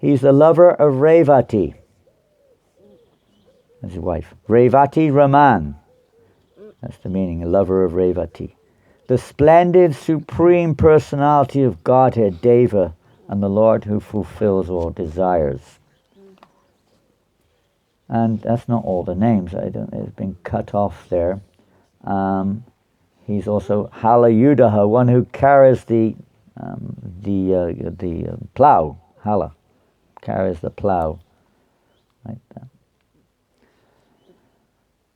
He's the lover of Revati. That's his wife. Revati Raman. That's the meaning, a lover of Revati. The splendid, supreme personality of Godhead, Deva, and the Lord who fulfills all desires. And that's not all the names. It's been cut off there. He's also Halayudaha, one who carries the plow. Hala carries the plow, like that.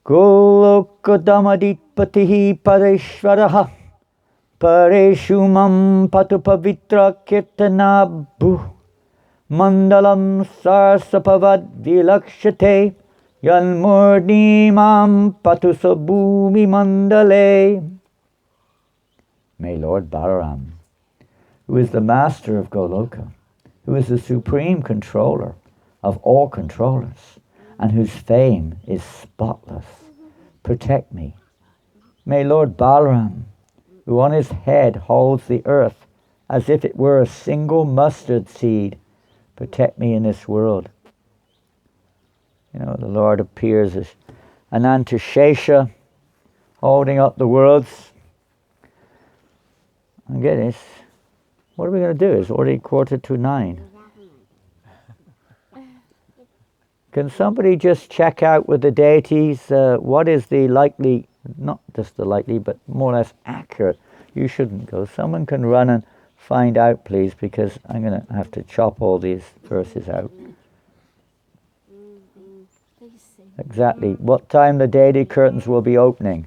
Golokadamadipatihi Pareshvaraha Pareshumam Patupavitra Kirtanabhu Mandalam Sarsapavad Vilakshate Yanmurnimam Patusabhumi Mandale. May Lord Balaram, who is the master of Goloka, who is the supreme controller of all controllers, and whose fame is spotless, protect me. May Lord Balaram, who on his head holds the earth as if it were a single mustard seed, protect me in this world. You know, the Lord appears as Anantashesha, holding up the worlds. And get this, what are we going to do? It's already 9:15. Can somebody just check out with the deities what is the likely, not just the likely, but more or less accurate? You shouldn't go. Someone can run and find out, please, because I'm going to have to chop all these verses out. Exactly. What time the deity curtains will be opening?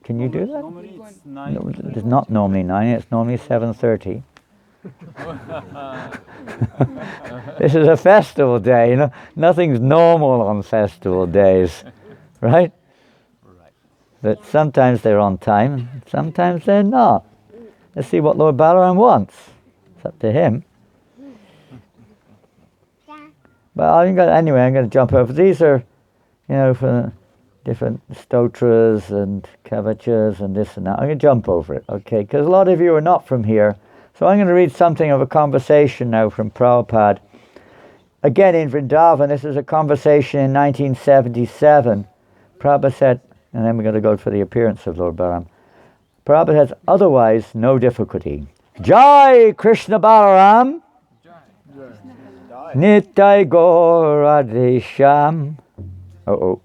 Can you do that? Normally it's 9. No, it's not normally 9, it's normally 7:30. This is a festival day, you know. Nothing's normal on festival days, right? But sometimes they're on time, sometimes they're not. Let's see what Lord Balaram wants. It's up to him. But I'm going to jump over. These are, you know, for different stotras and kavachas and this and that. I'm going to jump over it, okay? Because a lot of you are not from here. So I'm going to read something of a conversation now from Prabhupada. Again in Vrindavan, this is a conversation in 1977. Prabhupada said, and then we're going to go for the appearance of Lord Balaram. Prabhupada says, otherwise, no difficulty. Jai Krishna Balaram. Nitai Gaur Radhesham. Uh-oh.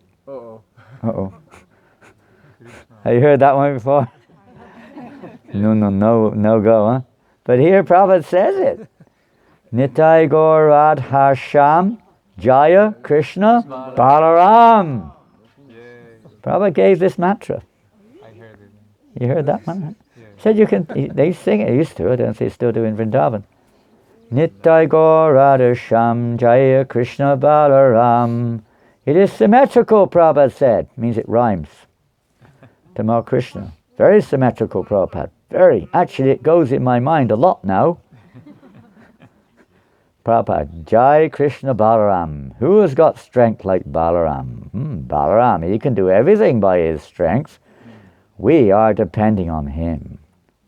Have you heard that one before? No go, huh? But here Prabhupada says it. Nitai Gaur Radhesham Jaya Krishna Balaram. Prabhupada gave this mantra. I heard it. You heard that one? Yeah. Said you can, they sing it, used to, I don't know if they still do in Vrindavan. Nitai Gaur Radhesham Jaya Krishna Balaram. It is symmetrical, Prabhupada said. Means it rhymes. Tamal Krishna. Very symmetrical, Prabhupada. Very. Actually, it goes in my mind a lot now. Prabhupada. Jai Krishna Balaram. Who has got strength like Balaram? Balaram. He can do everything by his strength. We are depending on him.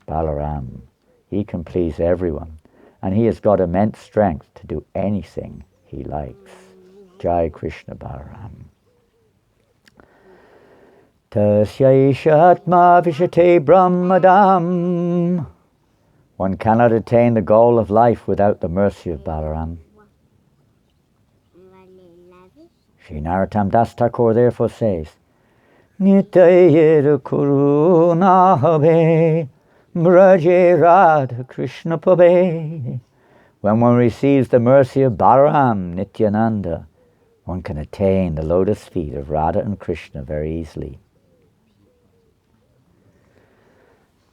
Balaram. He can please everyone. And he has got immense strength to do anything he likes. Jai Krishna Balaram. Tasyaisha atma vishate brahmadam. One cannot attain the goal of life without the mercy of Balaram. Sri Narottam Das Thakur therefore says, Nitayera kuruna habe braje radha Krishna pabe. When one receives the mercy of Balaram, Nityananda, one can attain the lotus feet of Radha and Krishna very easily.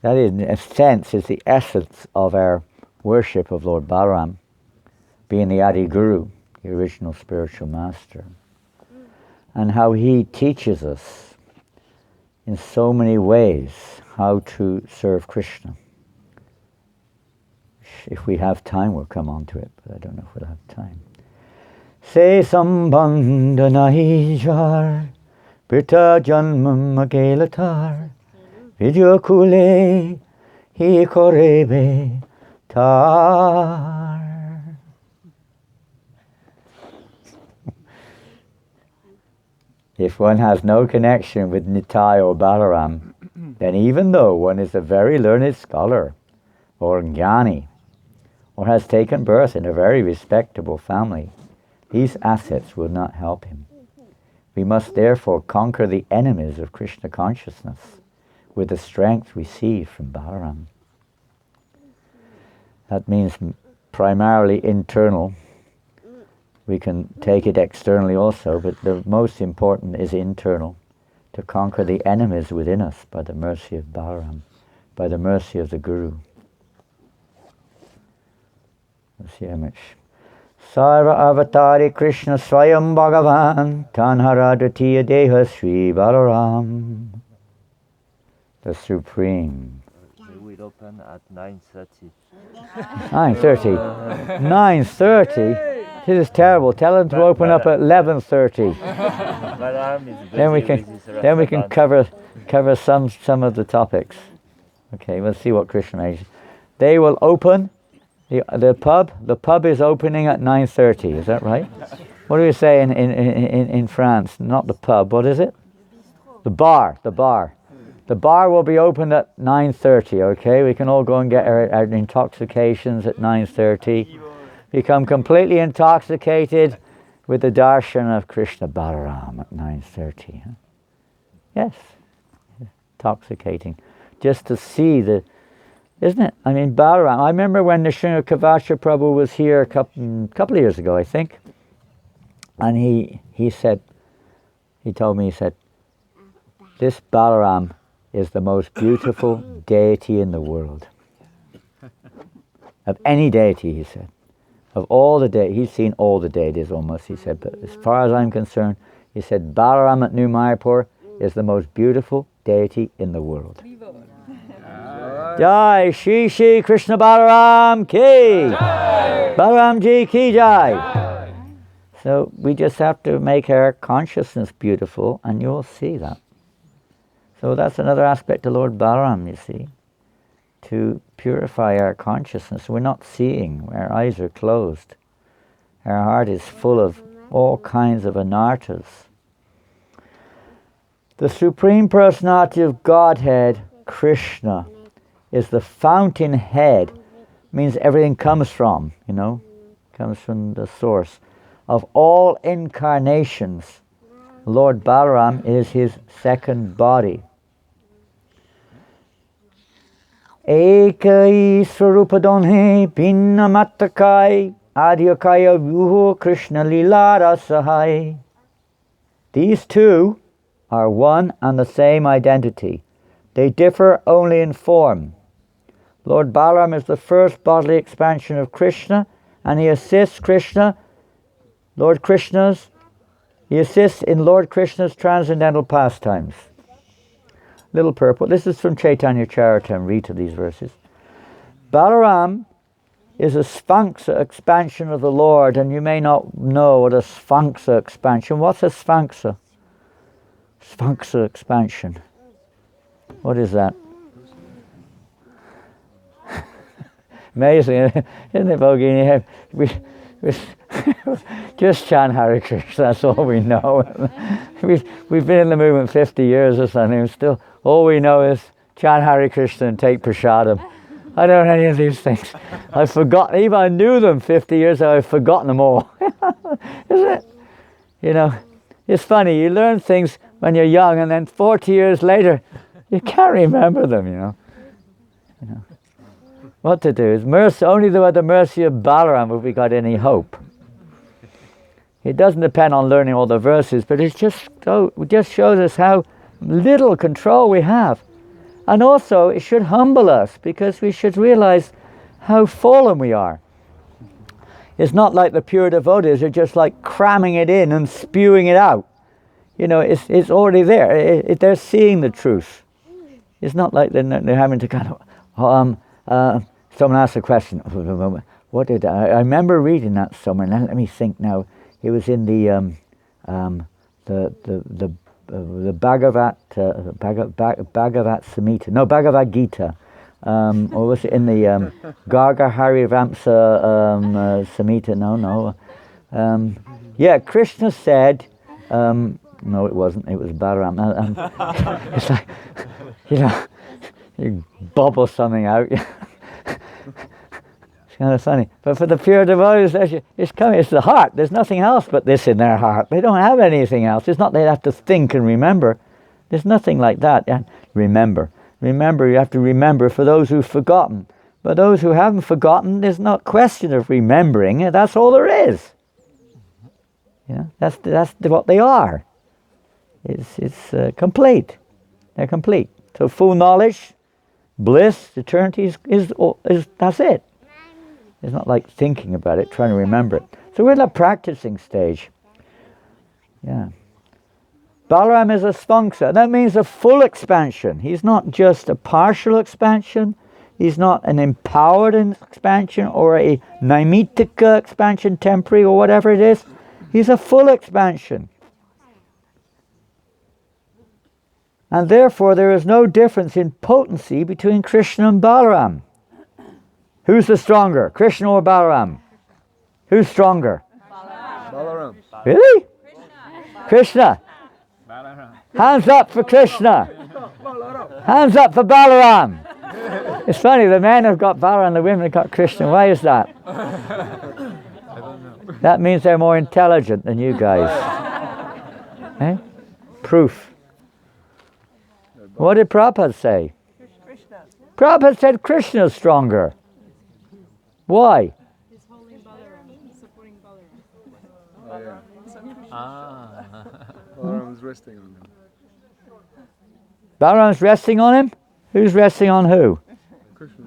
That, in a sense, is the essence of our worship of Lord Balaram, being the Adi Guru, the original spiritual master, and how he teaches us in so many ways how to serve Krishna. If we have time, we'll come on to it, but I don't know if we'll have time. Se sambandha nahi jar, prita janmam akelatar, Vidyakule hi korebe tar. If one has no connection with Nitai or Balaram, then even though one is a very learned scholar or jnani, or has taken birth in a very respectable family, these assets will not help him. We must therefore conquer the enemies of Krishna consciousness with the strength received from Balaram. That means primarily internal. We can take it externally also, but the most important is internal, to conquer the enemies within us by the mercy of Balaram, by the mercy of the Guru. Let's see how much. Sarva Avatari Krishna Swayam Bhagavan Tanhara Dutiya Deha Sri Balaram, the Supreme. We will open at 9:30. 9:30. 9:30? This is terrible. Tell them to open up at 11:30. Then we can cover some of the topics. Okay, we'll see what Krishna makes. They will open the pub. The pub is opening at 9:30. Is that right? What do we say in France? Not the pub. What is it? The bar. The bar. The bar will be opened at 9:30. Okay, we can all go and get our intoxications at 9:30. Become completely intoxicated with the darshan of Krishna Balaram at 9:30. Huh? Yes, intoxicating. Just to see isn't it? I mean, Balaram. I remember when the Srimad Kavasha Prabhu was here a couple of years ago, I think, and he told me, this Balaram is the most beautiful deity in the world. Of any deity, he said. Of all the deities, he's seen all the deities almost, he said, but as far as I'm concerned, he said, Balaram at New Mayapur is the most beautiful deity in the world. Jai Shri Shri Krishna Balaram Ki Jai. Balaram Ji Ki Jai. So we just have to make our consciousness beautiful, and you'll see that. So that's another aspect of Lord Balaram, you see, to purify our consciousness. We're not seeing, our eyes are closed. Our heart is full of all kinds of anarthas. The Supreme Personality of Godhead, Krishna, is the fountainhead, means everything comes from, comes from the source, of all incarnations. Lord Balaram is his second body. Ekai Swarupadonhe Pinna Mattakai Adyakaya Vyuho Krishna Lilara Sahai. These two are one and the same identity. They differ only in form. Lord Balaram is the first bodily expansion of Krishna, and he assists He assists in Lord Krishna's transcendental pastimes. Little purport. This is from Chaitanya Charitamrita, these verses. Balaram is a sphanksa expansion of the Lord, and you may not know what a sphanksa expansion. What's a sphanksa? Sphanksa expansion. What is that? Amazing, isn't it, Bogini? We just chant Hare Krishna, that's all we know. We've been in the movement 50 years or something, and still all we know is chant Hare Krishna and take prasadam. I don't know any of these things. I've forgotten, even I knew them 50 years ago, I've forgotten them all. Isn't it? It's funny, you learn things when you're young, and then 40 years later, you can't remember them, What to do is mercy. Only by the mercy of Balaram have we got any hope. It doesn't depend on learning all the verses, but it just shows us how little control we have. And also, it should humble us, because we should realize how fallen we are. It's not like the pure devotees are just like cramming it in and spewing it out. It's already there. They're seeing the truth. It's not like they're having to kind of... someone asked a question. What did I remember reading that somewhere? Let me think now. It was in the Bhagavat Samhita. No, Bhagavad Gita. Or was it in the Garga Harivamsa Samhita? No. Yeah, Krishna said No, it wasn't. It was Balaram. It's like, you bubble something out. It's kind of funny. But for the pure devotees, it's coming. It's the heart. There's nothing else but this in their heart. They don't have anything else. It's not they have to think and remember. There's nothing like that. Yeah. Remember. Remember, you have to remember for those who've forgotten. But those who haven't forgotten, there's no question of remembering. That's all there is. That's what they are. It's complete. They're complete. So full knowledge, bliss, eternity is that's it. It's not like thinking about it, trying to remember it. So we're in a practicing stage. Yeah. Balaram is a sphunxa. That means a full expansion. He's not just a partial expansion. He's not an empowered expansion or a naimitika expansion, temporary or whatever it is. He's a full expansion. And therefore there is no difference in potency between Krishna and Balaram. Who's the stronger, Krishna or Balaram? Who's stronger? Balaram. Really? Krishna. Balaram. Hands up for Krishna. Hands up for Balaram. It's funny, the men have got Balaram, the women have got Krishna. Why is that? I don't know. That means they're more intelligent than you guys. Eh? Proof. What did Prabhupada say? Krishna. Prabhupada said Krishna's stronger. Why? He's holding Balaram, supporting Balaram. Oh, yeah. Ah. Balaram's resting on him. Balaram's resting on him? Who's resting on who? Krishna.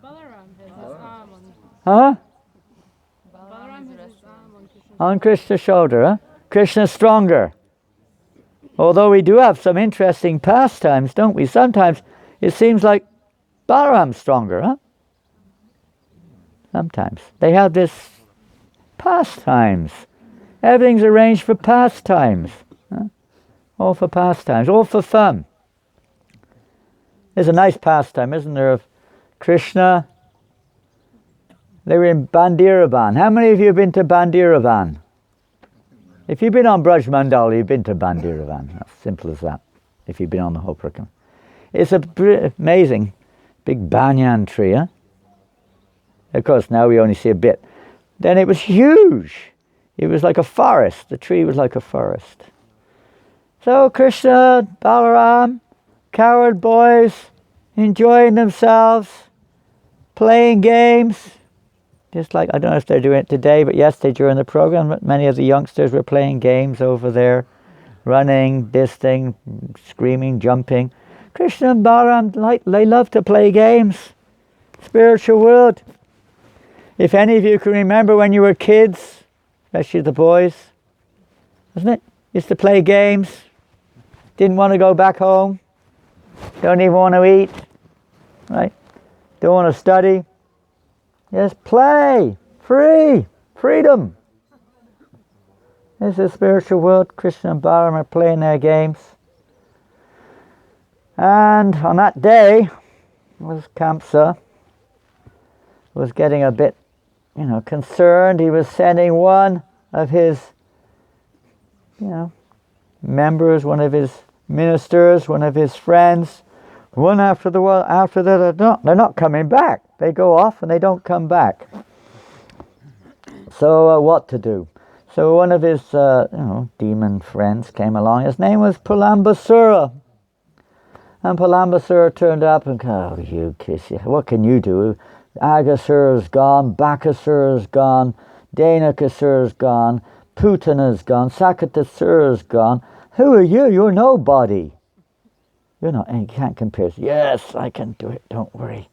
Balaram has his arm on. Huh? Balaram has his arm on Krishna's. On Krishna's shoulder, huh? Krishna's stronger. Although we do have some interesting pastimes, don't we? Sometimes it seems like Balaram's stronger, huh? Sometimes. They have this pastimes. Everything's arranged for pastimes. Huh? All for pastimes, all for fun. There's a nice pastime, isn't there, of Krishna? They were in Bandiravan. How many of you have been to Bandiravan? If you've been on Braj Mandal, you've been to Bandiravan. That's simple as that. If you've been on the whole program. It's amazing big banyan tree, huh? Of course, now we only see a bit. Then it was huge. It was like a forest. The tree was like a forest. So Krishna, Balaram, coward boys, enjoying themselves, playing games. Just like, I don't know if they're doing it today, but yesterday during the program, many of the youngsters were playing games over there, running, this thing, screaming, jumping. Krishna and Balaram, they love to play games. Spiritual world. If any of you can remember when you were kids, especially the boys, wasn't it? Used to play games, didn't want to go back home, don't even want to eat, right? Don't want to study. Just play, free, freedom. This is the spiritual world. Krishna and Balaram are playing their games. And on that day, Kamsa was getting a bit, concerned. He was sending one of his, members, one of his ministers, one of his friends, one after the other. They're not coming back. They go off and they don't come back. So what to do? So one of his, demon friends came along. His name was Pulambasura. And Pulambasura turned up and, you kiss you. What can you do? Agasura's gone, Bakasura's gone, Danakasura's gone, Putana's gone, Sakatasura's gone. Who are you? You're nobody. You're not, and you can't compare. Yes, I can do it, don't worry.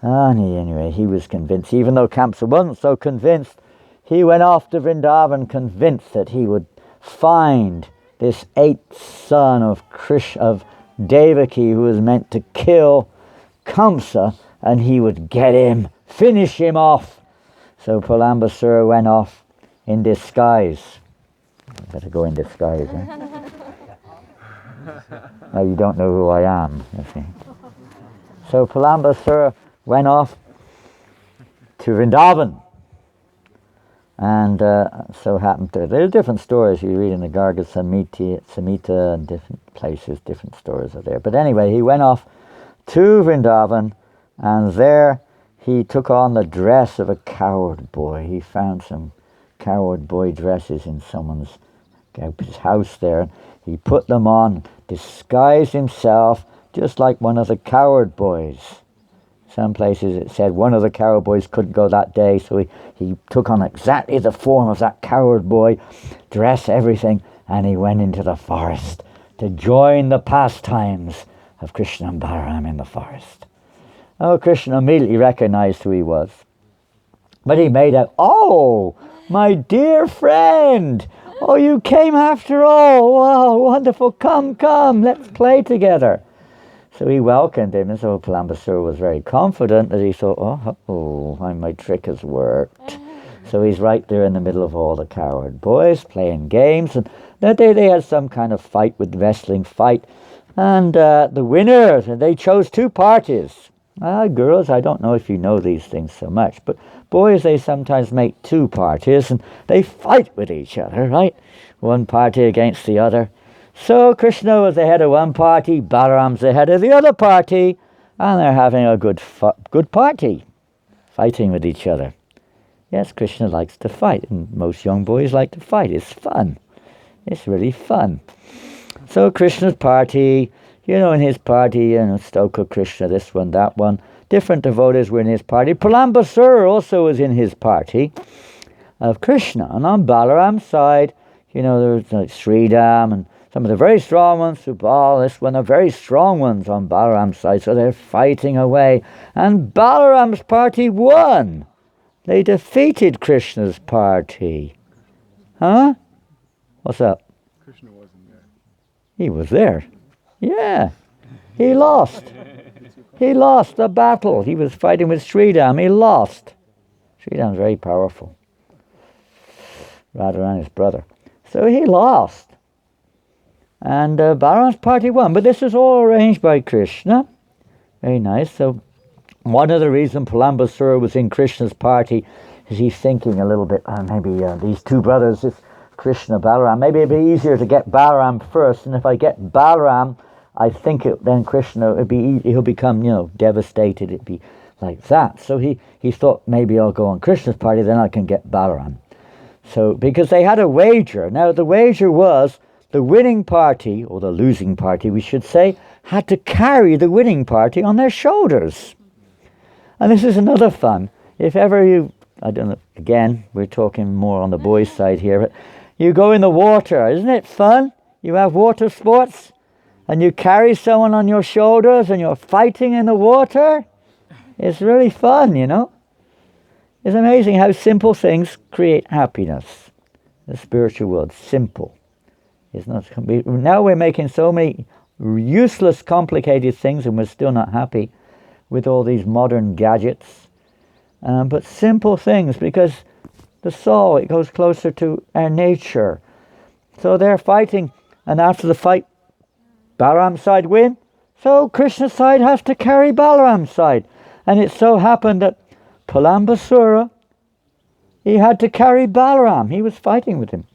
And anyway, he was convinced. Even though Kamsa wasn't so convinced, he went off to Vrindavan convinced that he would find this eighth son of Devaki, who was meant to kill Kamsa, and he would get him, finish him off. So Pulambasura went off in disguise. I better go in disguise, eh? Now you don't know who I am, you see. So Pulambasura went off to Vrindavan. And so happened to, there are different stories you read in the Garga Samhita and different places, different stories are there. But anyway, he went off to Vrindavan, and there he took on the dress of a coward boy. He found some coward boy dresses in someone's house there. He put them on, disguised himself just like one of the coward boys. Some places it said one of the coward boys couldn't go that day, so he took on exactly the form of that coward boy, dress, everything, and he went into the forest to join the pastimes of Krishna and Balaram in the forest. Oh, Krishna immediately recognized who he was. But he made out, "Oh, my dear friend! Oh, you came after all! Wow, wonderful! Come, let's play together." So he welcomed him, and so Palambasura was very confident that he thought, my trick has worked. So he's right there in the middle of all the coward boys playing games, and that day they had some kind of fight, with wrestling fight, and the winners, and they chose two parties. Girls, I don't know if you know these things so much, but boys, they sometimes make two parties, and they fight with each other, right? One party against the other. So Krishna was the head of one party, Balaram's the head of the other party, and they're having a good party, fighting with each other. Yes, Krishna likes to fight, and most young boys like to fight. It's fun. It's really fun. So Krishna's party, in his party, Stoka Krishna, this one, that one. Different devotees were in his party. Palambasura also was in his party of Krishna. And on Balaram's side, there was like Sridham and some of the very strong ones, Subal, this one, are very strong ones on Balaram's side. So they're fighting away. And Balaram's party won. They defeated Krishna's party. Huh? What's up? Krishna wasn't there. He was there. Yeah. He lost. He lost the battle. He was fighting with Sridham. He lost. Sridham's very powerful. Radharani's brother. So he lost. And Balaram's party won. But this is all arranged by Krishna. Very nice. So one of the reasons Palambasura was in Krishna's party is he's thinking a little bit, maybe these two brothers, it's Krishna, Balaram, maybe it'd be easier to get Balaram first, and if I get Balaram, I think then Krishna, he'll become, devastated. It'd be like that. So he thought, maybe I'll go on Krishna's party, then I can get Balaram. So, because they had a wager. Now, the wager was the winning party, or the losing party, we should say, had to carry the winning party on their shoulders. And this is another fun. If ever I don't know, again, we're talking more on the boys' side here, but you go in the water, isn't it fun? You have water sports, and you carry someone on your shoulders, and you're fighting in the water. It's really fun, It's amazing how simple things create happiness. The spiritual world, simple. It's not. Now we're making so many useless, complicated things, and we're still not happy with all these modern gadgets. But simple things, because the soul, it goes closer to our nature. So they're fighting, and after the fight, Balaram's side win. So Krishna's side has to carry Balaram's side. And it so happened that Palambasura, he had to carry Balaram. He was fighting with him.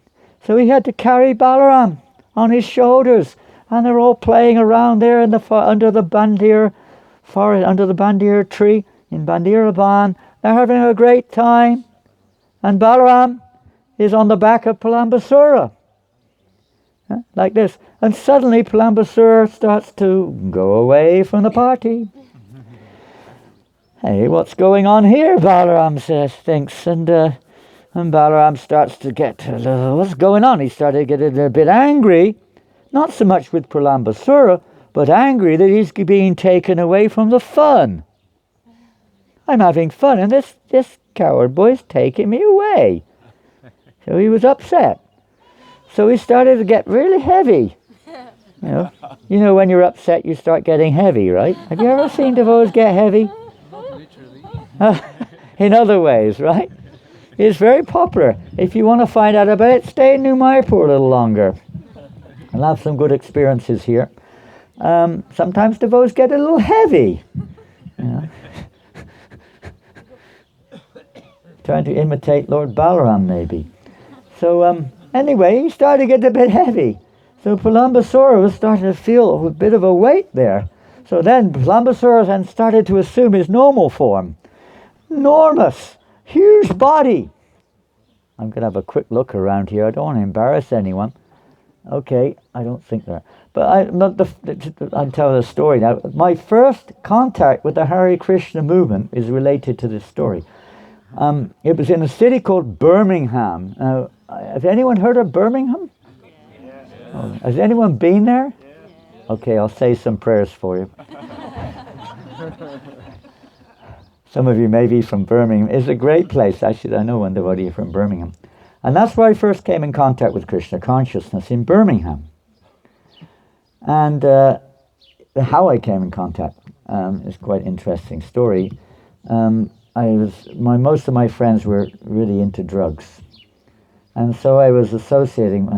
So he had to carry Balaram on his shoulders. And they're all playing around there in under the Bandir forest, under the Bandir tree in Bandiraban. They're having a great time. And Balaram is on the back of Palambasura. Like this. And suddenly Palambasura starts to go away from the party. Hey, what's going on here? Balaram thinks. And Balaram starts to get, what's going on? He started to get a bit angry. Not so much with Palambasura, but angry that he's being taken away from the fun. I'm having fun, and this coward boy's taking me away. So he was upset. So he started to get really heavy. You know when you're upset, you start getting heavy, right? Have you ever seen devotees get heavy? Not literally. In other ways, right? It's very popular. If you want to find out about it, stay in New Mayapur a little longer. I'll have some good experiences here. Sometimes devotees get a little heavy. trying to imitate Lord Balaram maybe. So anyway, he started to get a bit heavy. So Palambasura was starting to feel a bit of a weight there. So then Palambasura then started to assume his normal form. Enormous, huge body. I'm going to have a quick look around here. I don't want to embarrass anyone. Okay, I don't think there. But I'm telling a story now. My first contact with the Hare Krishna movement is related to this story. It was in a city called Birmingham. Has anyone heard of Birmingham? Oh, has anyone been there? Okay, I'll say some prayers for you. Some of you may be from Birmingham. It's a great place. Actually, I know one from Birmingham. And that's where I first came in contact with Krishna consciousness, in Birmingham. And how I came in contact is quite an interesting story. Most of my friends were really into drugs. And so I was associating,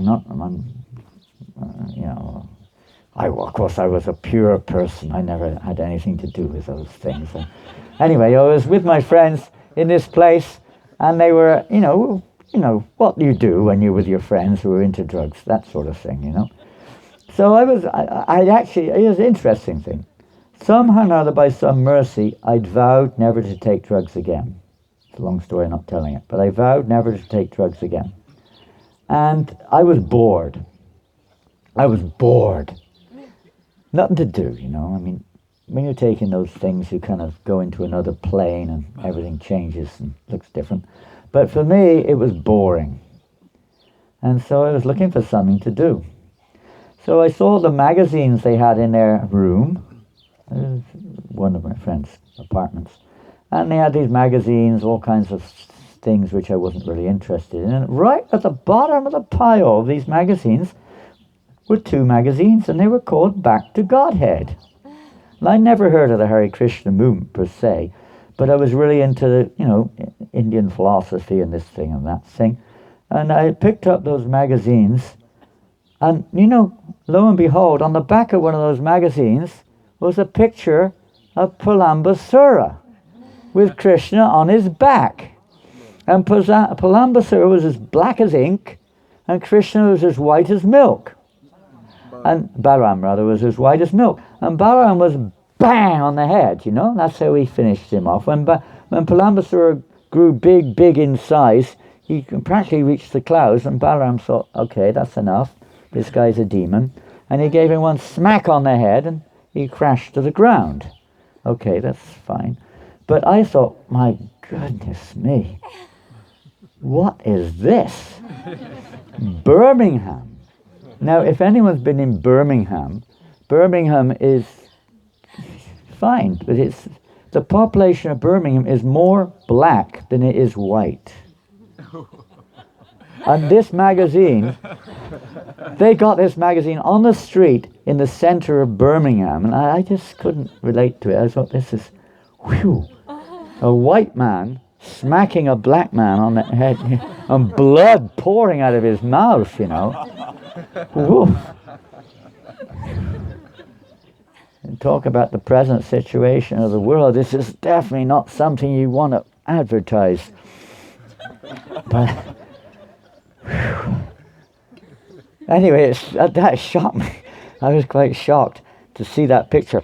of course I was a pure person. I never had anything to do with those things. Anyway, I was with my friends in this place, and they were, what you do when you're with your friends who are into drugs, that sort of thing, So it was an interesting thing. Somehow or another, by some mercy, I'd vowed never to take drugs again. It's a long story, I'm not telling it, but I vowed never to take drugs again. And I was bored. Nothing to do, when you're taking those things, you kind of go into another plane and everything changes and looks different. But for me, it was boring. And so I was looking for something to do. So I saw the magazines they had in their room. It was one of my friend's apartments. And they had these magazines, all kinds of things which I wasn't really interested in. And right at the bottom of the pile of these magazines were two magazines, and they were called Back to Godhead. And I never heard of the Hare Krishna movement per se, but I was really into, Indian philosophy and this thing and that thing. And I picked up those magazines, and, lo and behold, on the back of one of those magazines was a picture of Palambasura with Krishna on his back. And Palambasura was as black as ink, and Krishna was as white as milk. And Balaram, was as white as milk. And Balaram was bang on the head, That's how he finished him off. When Palambasura grew big in size, he practically reached the clouds, and Balaram thought, okay, that's enough. This guy's a demon. And he gave him one smack on the head, and he crashed to the ground. Okay, that's fine. But I thought, my goodness me, what is this? Birmingham. Now, if anyone's been in Birmingham, Birmingham is fine, but the population of Birmingham is more black than it is white. And this magazine, they got this magazine on the street in the center of Birmingham, and I just couldn't relate to it. I thought, this is, a white man smacking a black man on the head, and blood pouring out of his mouth, Woof. And talk about the present situation of the world. This is definitely not something you want to advertise. But anyway, that shocked me. I was quite shocked to see that picture.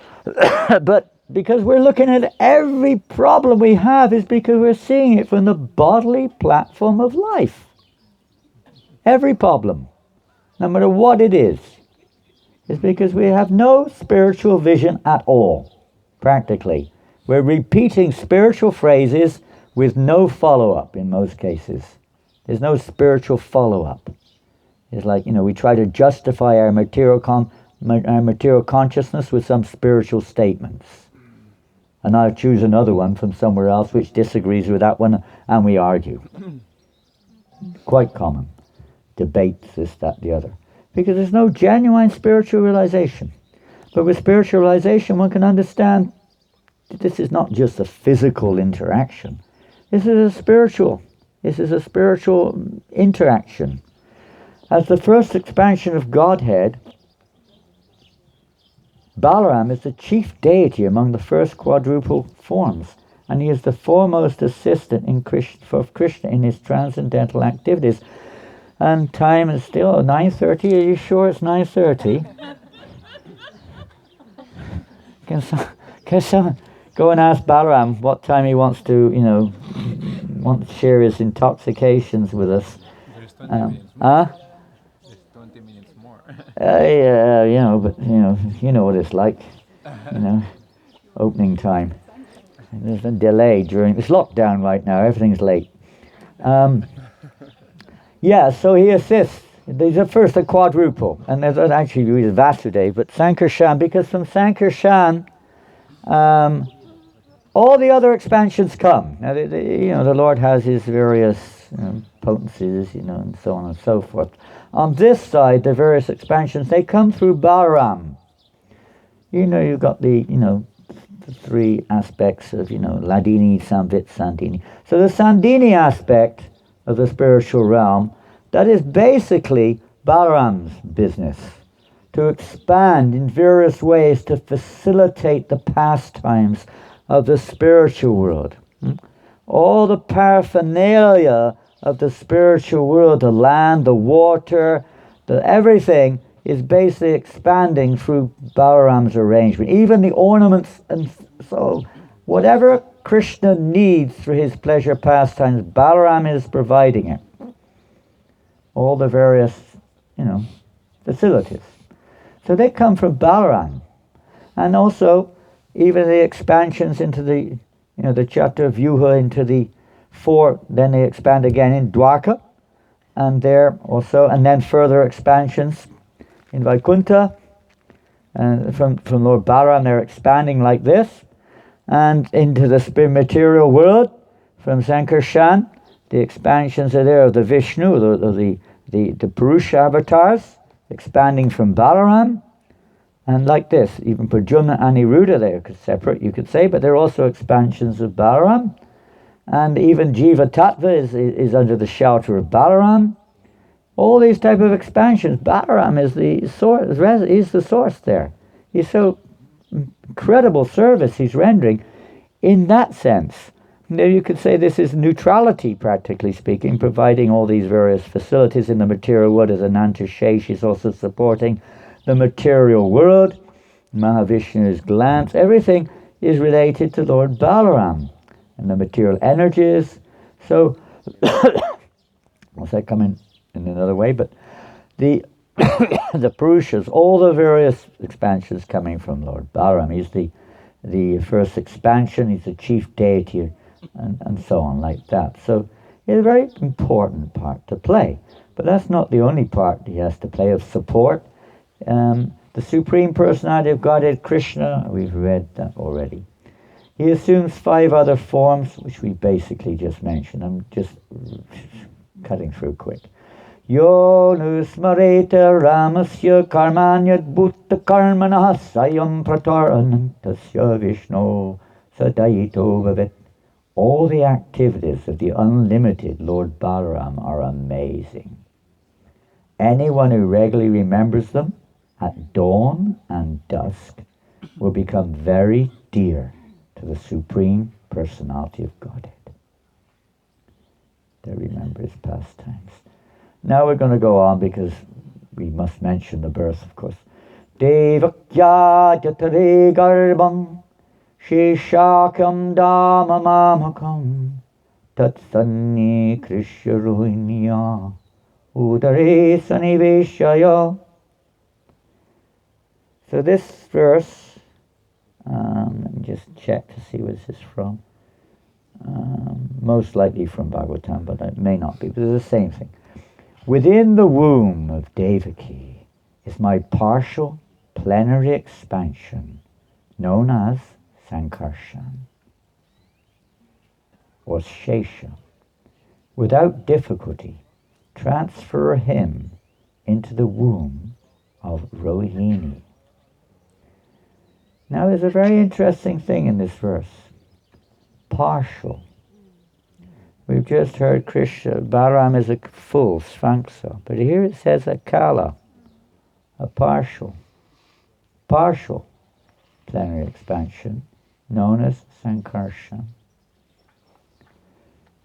But because we're looking at every problem we have is because we're seeing it from the bodily platform of life. Every problem, no matter what it is because we have no spiritual vision at all, practically. We're repeating spiritual phrases with no follow-up in most cases. There's no spiritual follow-up. It's like, we try to justify our material consciousness with some spiritual statements. And I'll choose another one from somewhere else which disagrees with that one, and we argue. Quite common. Debates, this, that, the other. Because there's no genuine spiritual realization. But with spiritual realization, one can understand that this is not just a physical interaction. This is a spiritual interaction. As the first expansion of Godhead, Balaram is the chief deity among the first quadruple forms. and he is the foremost assistant for Krishna in his transcendental activities. And time is still 9:30. Are you sure it's 9:30? Can someone go and ask Balaram what time he wants to, want to share his intoxications with us? There's 20 minutes more. There's 20 minutes more. But you know what it's like. Opening time. There's a delay during. It's lockdown right now. Everything's late. So he assists. These are first a quadruple, and there's actually Vasudev, but Sankarshan, because from Sankarshan, all the other expansions come. Now, the Lord has his various potencies, and so on and so forth. On this side, the various expansions, they come through Balaram. You've got the three aspects of, Ladini, Samvit, Sandini. So the Sandini aspect of the spiritual realm, that is basically Balaram's business, to expand in various ways to facilitate the pastimes of the spiritual world. All the paraphernalia of the spiritual world, the land, the water, everything is basically expanding through Balaram's arrangement. Even the ornaments, and so whatever Krishna needs for his pleasure pastimes, Balaram is providing it. All the various, facilities. So they come from Balaram. And also, even the expansions into the, the chapter of Vyuha into the four, then they expand again in Dwarka, and there also, and then further expansions in Vaikuntha, and from Lord Balaram, they're expanding like this, and into the material world, from Sankarshan, the expansions are there of the Vishnu, the Purusha avatars, expanding from Balaram, and like this, even Pradyumna and Aniruddha, they're separate, you could say, but they're also expansions of Balaram, and even Jiva Tattva is under the shelter of Balaram. All these type of expansions, Balaram is the source. He's the source there. He's so incredible service he's rendering. In that sense, you could say this is neutrality, practically speaking, providing all these various facilities in the material world. As Anantashesh is also supporting the material world. Mahavishnu's glance, everything is related to Lord Balaram and the material energies. So, once I come in another way, but the the Purushas, all the various expansions coming from Lord Balaram. He's the first expansion, he's the chief deity, and so on like that. So he has a very important part to play. But that's not the only part he has to play of support. The Supreme Personality of Godhead, Krishna, we've read that already. He assumes 5 other forms, which we basically just mentioned. I'm just cutting through quick. Yo nusmareta ramasya karmanyad bhutta karmanah sayam prataranantasya vishno sadayito vavet. All the activities of the unlimited Lord Balaram are amazing. Anyone who regularly remembers them at dawn and dusk will become very dear to the Supreme Personality of Godhead. They remember his pastimes. Now we're going to go on because we must mention the birth, of course. Devakya jatare garbam sheshakam dhamamamakam tatsanni krishya ruhinya udare saniveshaya. So this verse, let me just check to see where this is from. Most likely from Bhagavatam, but it may not be, but it's the same thing. Within the womb of Devaki is my partial plenary expansion, known as Sankarshan, or Shesha. Without difficulty, transfer him into the womb of Rohini. Now there's a very interesting thing in this verse. Partial. We've just heard Krishna, Balaram is a full Svanksa, but here it says a kala, a partial plenary expansion, known as Sankarshan.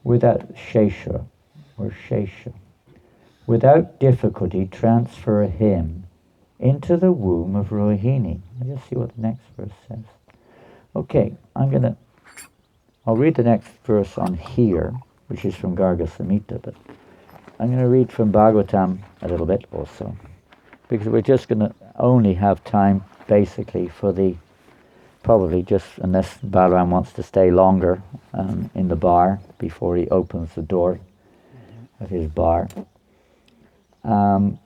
without Shesha, without difficulty transfer him into the womb of Rohini. Let's just see what the next verse says. Okay, I'll read the next verse on here, which is from Garga Samhita, but I'm going to read from Bhagavatam a little bit also, because we're just going to only have time basically for probably just, unless Balaram wants to stay longer in the bar before he opens the door of his bar. The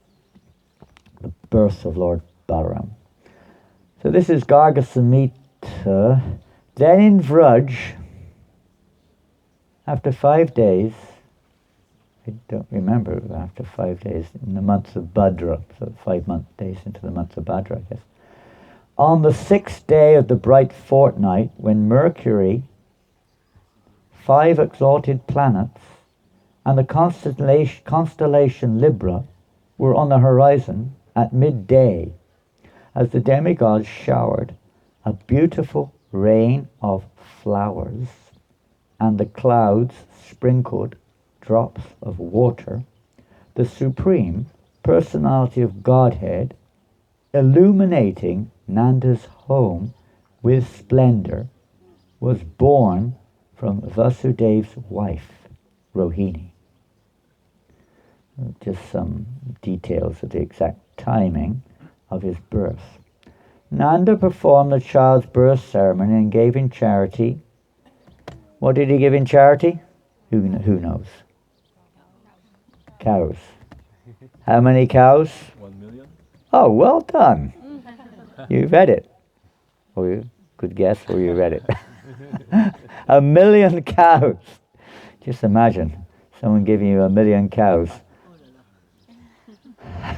birth of Lord Balaram. So this is Garga Samhita. Then in Vraj, after 5 days, I don't remember, after 5 days, in the month of Bhadra, so 5 days into the month of Bhadra, I guess. On the 6th day of the bright fortnight, when Mercury, 5 exalted planets, and the constellation Libra were on the horizon at midday, as the demigods showered a beautiful rain of flowers, and the clouds sprinkled drops of water, the Supreme Personality of Godhead, illuminating Nanda's home with splendor, was born from Vasudev's wife, Rohini. Just some details of the exact timing of his birth. Nanda performed the child's birth ceremony and gave in charity. What did he give in charity? Who knows? Cows. How many cows? 1 million. Oh, well done. You read it. Or you could guess where you read it. 1 million cows. Just imagine someone giving you 1 million cows.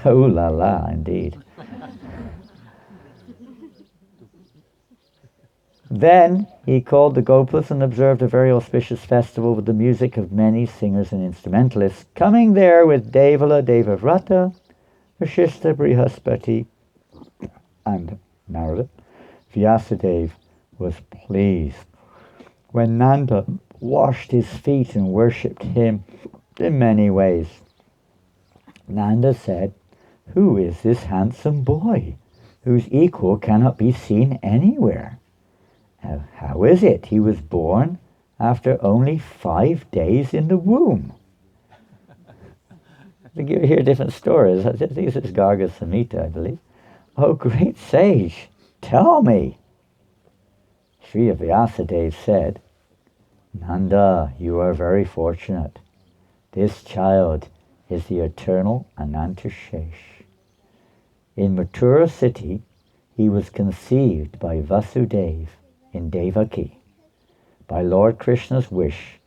Ooh la la, indeed. Then he called the Gopas and observed a very auspicious festival with the music of many singers and instrumentalists, coming there with Devala, Devavrata, Vashishta, Brihaspati, and Narada. Vyasadeva was pleased when Nanda washed his feet and worshipped him in many ways. Nanda said, "Who is this handsome boy, whose equal cannot be seen anywhere? How is it he was born after only 5 days in the womb?" I think you hear different stories. I think this is Garga Samhita, I believe. "Oh, great sage, tell me." Sri Vyasadeva said, "Nanda, you are very fortunate. This child is the eternal Anantashesh. In Mathura city, he was conceived by Vasudeva in Devaki. By Lord Krishna's wish,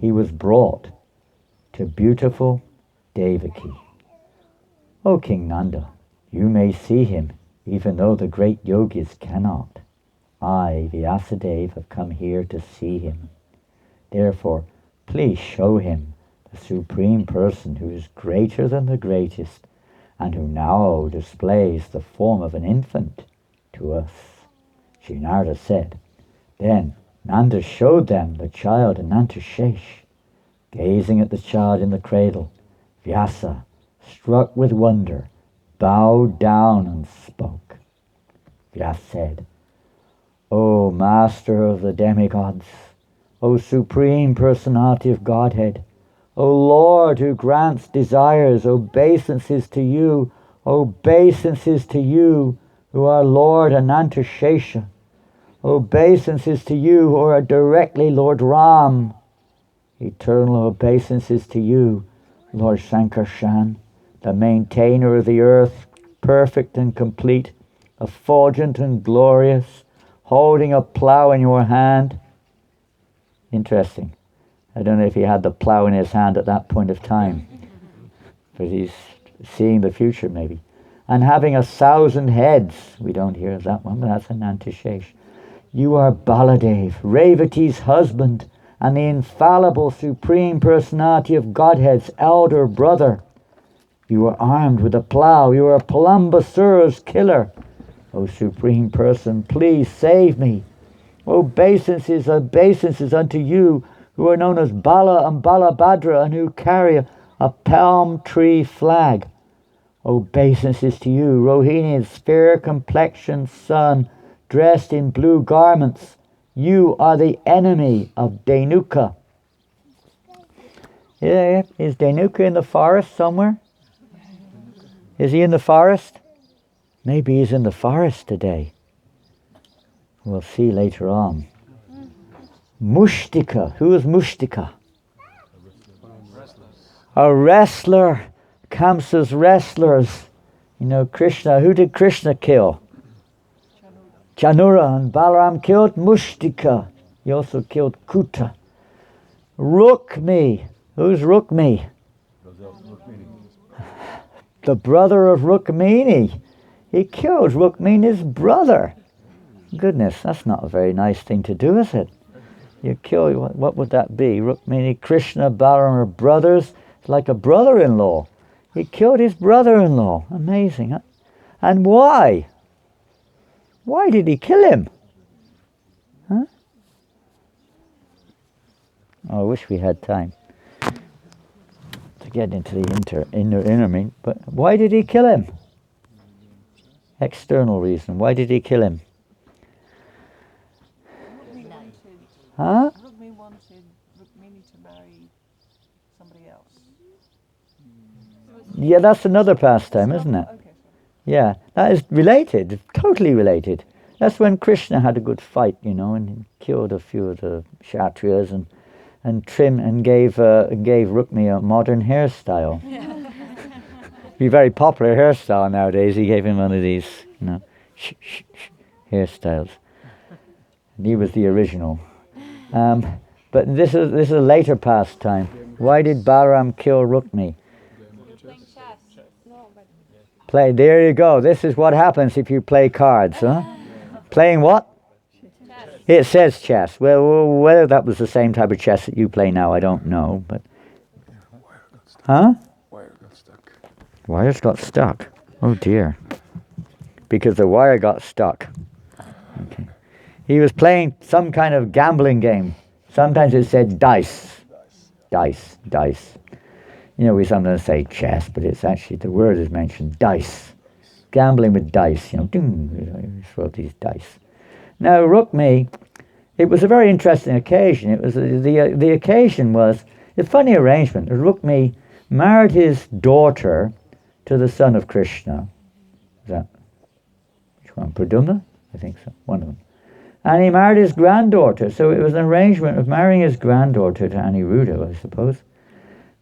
he was brought to beautiful Devaki. O King Nanda, you may see him, even though the great yogis cannot. I, Vyasadeva, have come here to see him. Therefore, please show him the Supreme Person who is greater than the greatest, and who now displays the form of an infant to us." Sri Narada said, "Then Nanda showed them the child Anantashesh. Gazing at the child in the cradle, Vyasa, struck with wonder, bowed down and spoke. Vyasa said, 'O Master of the demigods, O Supreme Personality of Godhead, O Lord who grants desires, obeisances to you, obeisances to you, who are Lord Anantashesha, obeisances to you, who are directly Lord Ram, eternal obeisances to you, Lord Sankarshan, the maintainer of the earth, perfect and complete, effulgent and glorious, holding a plough in your hand.'" Interesting. I don't know if he had the plough in his hand at that point of time, but he's seeing the future maybe. "And having 1,000 heads," we don't hear of that one, but that's Anantashesh. "You are Baladev, Revati's husband, and the infallible Supreme Personality of Godhead's elder brother. You are armed with a plough. You are Palambasura's killer. O Supreme Person, please save me. Obeisances, obeisances unto you, who are known as Bala and Balabhadra, and who carry a palm tree flag. Obeisances to you, Rohini's fair complexioned son, dressed in blue garments. You are the enemy of Dhenuka. Yeah, is Dhenuka in the forest somewhere? Is he in the forest? Maybe he's in the forest today. We'll see later on. Mushtika. Who is Mushtika? A wrestler. Kamsa's wrestlers. You know, Krishna. Who did Krishna kill? Chanura. And Balaram killed Mushtika. He also killed Kuta. Rukmi. Who's Rukmi? The brother of Rukmini. He killed Rukmini's brother. Goodness, that's not a very nice thing to do, is it? You kill, what would that be? Rukmini, Krishna, Balaram are brothers. It's like a brother-in-law. He killed his brother-in-law. Amazing, huh? And why? Why did he kill him? Huh? Oh, I wish we had time to get into the inner meaning. But why did he kill him? External reason. Why did he kill him? Huh? Rukmini wanted Rukmini to marry somebody else. Yeah, that's another pastime, isn't it? Okay. Yeah, that is related, totally related. That's when Krishna had a good fight, you know, and he killed a few of the Kshatriyas and gave Rukmi a modern hairstyle. Be a very popular hairstyle nowadays. He gave him one of these, you know, hairstyles. And he was the original. But this is a later pastime. Why did Balaram kill Rukmi? Play. There you go. This is what happens if you play cards, huh? Playing what? Chess. It says chess. Well, whether that was the same type of chess that you play now, I don't know. But huh? Wire got stuck. Wires got stuck. Oh dear. Because the wire got stuck. Okay. He was playing some kind of gambling game. Sometimes it said dice. Dice. You know, we sometimes say chess, but it's actually, the word is mentioned, dice. Gambling with dice, you know, ding, throw these dice. Now, Rukmi, it was a very interesting occasion. It was the occasion was a funny arrangement. Rukmi married his daughter to the son of Krishna. Is that, which one? Purnima? I think so, one of them. And he married his granddaughter, so it was an arrangement of marrying his granddaughter to Aniruddha, I suppose.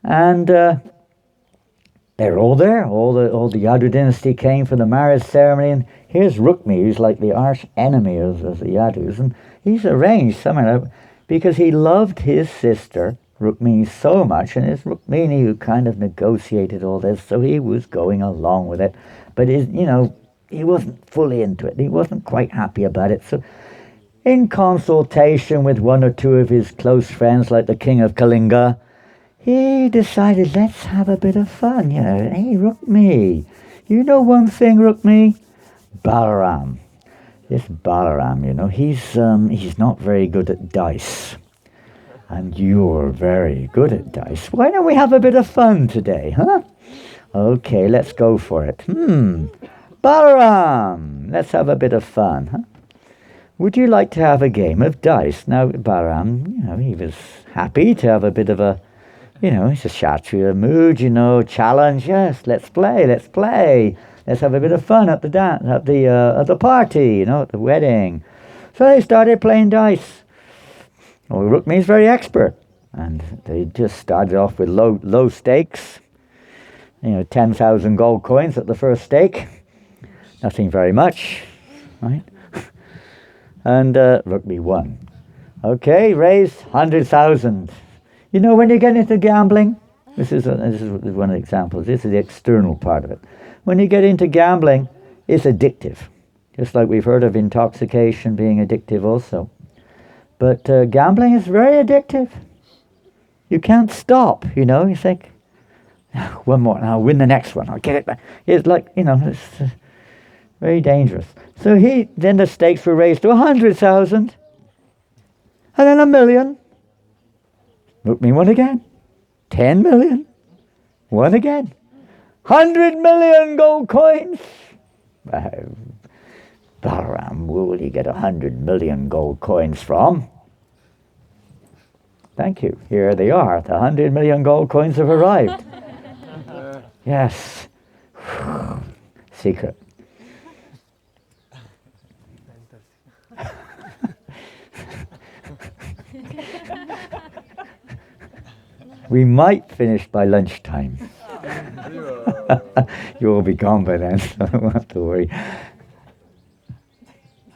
And they're all there. All the Yadu dynasty came for the marriage ceremony, and here's Rukmi, who's like the arch enemy of the Yadus, and he's arranged somehow because he loved his sister Rukmini so much, and it's Rukmini who kind of negotiated all this, so he was going along with it. But he wasn't fully into it. He wasn't quite happy about it. So, in consultation with one or two of his close friends, like the king of Kalinga, he decided, let's have a bit of fun, you know. Hey, Rukmi, you know one thing, Rukmi? Balaram. This Balaram, you know, he's not very good at dice. And you're very good at dice. Why don't we have a bit of fun today, huh? Okay, let's go for it. Balaram, let's have a bit of fun, huh? Would you like to have a game of dice? Now, Balaram, you know, he was happy to have a bit of a, you know, it's a Kshatriya mood, you know, challenge. Yes, let's play. Let's have a bit of fun at the at the party, you know, at the wedding. So they started playing dice. Well, Rukmi's very expert, and they just started off with low stakes. You know, 10,000 gold coins at the first stake. Nothing very much, right? And Rukmi won. Okay, raised 100,000. You know, when you get into gambling, this is one of the examples. This is the external part of it. When you get into gambling, it's addictive. Just like we've heard of intoxication being addictive also. But gambling is very addictive. You can't stop, you know. You think, one more, and I'll win the next one. I'll get it back. It's like, you know, it's very dangerous. So then the stakes were raised to 100,000, and then 1 million. Rukmi won again. 10 million. Won again. 100 million gold coins. Balaram, where will you get 100 million gold coins from? Thank you. Here they are. The 100 million gold coins have arrived. Yes. Secret. We might finish by lunchtime. You'll be gone by then, so I don't have to worry.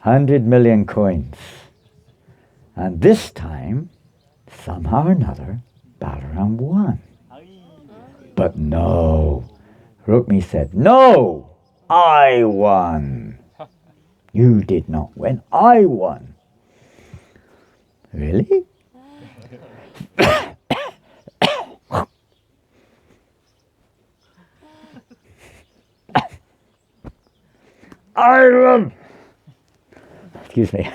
100 million coins. And this time, somehow or another, Balaram won. But no. Rukmi said, no, I won. You did not win, I won. Really? I won. Excuse me.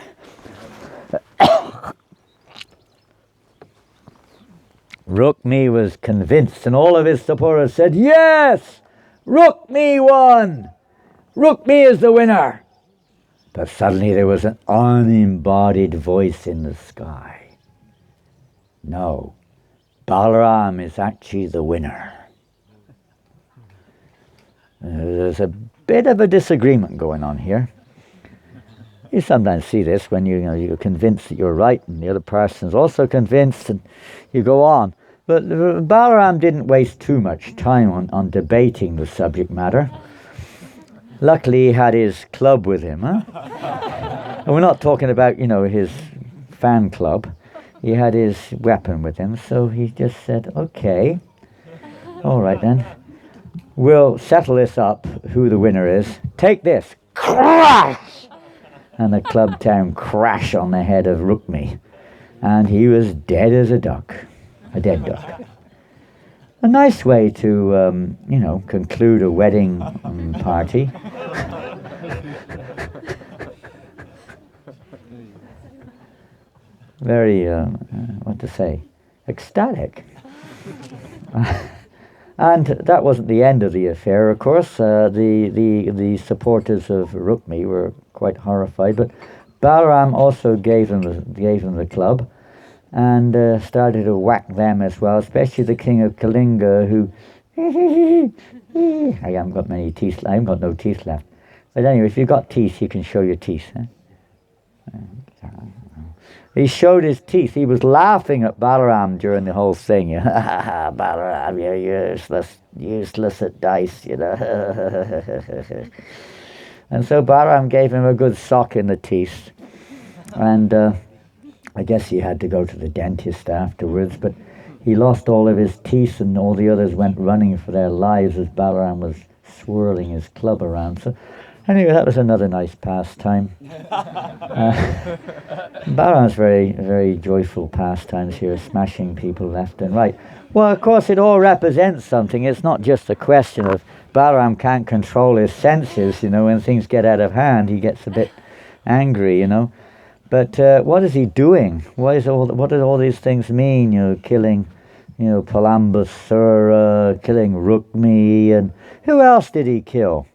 Rukmi was convinced, and all of his supporters said, yes, Rukmi won. Rukmi is the winner. But suddenly there was an unembodied voice in the sky. No, Balaram is actually the winner. There's a bit of a disagreement going on here. You sometimes see this when you're convinced that you're right and the other person's also convinced, and you go on. But Balaram didn't waste too much time on debating the subject matter. Luckily he had his club with him. Huh? And we're not talking about, his fan club. He had his weapon with him, so he just said, okay, all right then. We'll settle this up, who the winner is. Take this. Crash! And the club town crash on the head of Rukmi. And he was dead as a duck. A dead duck. A nice way to, conclude a wedding party. Very, ecstatic. And that wasn't the end of the affair, of course. The supporters of Rukmi were quite horrified, but Balaram also gave them the club, and started to whack them as well, especially the king of Kalinga, who I haven't got many teeth. I haven't got no teeth left. But anyway, if you've got teeth, you can show your teeth. He showed his teeth. He was laughing at Balaram during the whole thing. Balaram, you're useless at dice, And so Balaram gave him a good sock in the teeth. And I guess he had to go to the dentist afterwards, but he lost all of his teeth, and all the others went running for their lives as Balaram was swirling his club around. So anyway, that was another nice pastime. Balaram's very, very joyful pastimes here, smashing people left and right. Well, of course, it all represents something. It's not just a question of Balaram can't control his senses, when things get out of hand, he gets a bit angry, But what is he doing? What do all these things mean? Killing, Palambasura, killing Rukmi, and who else did he kill?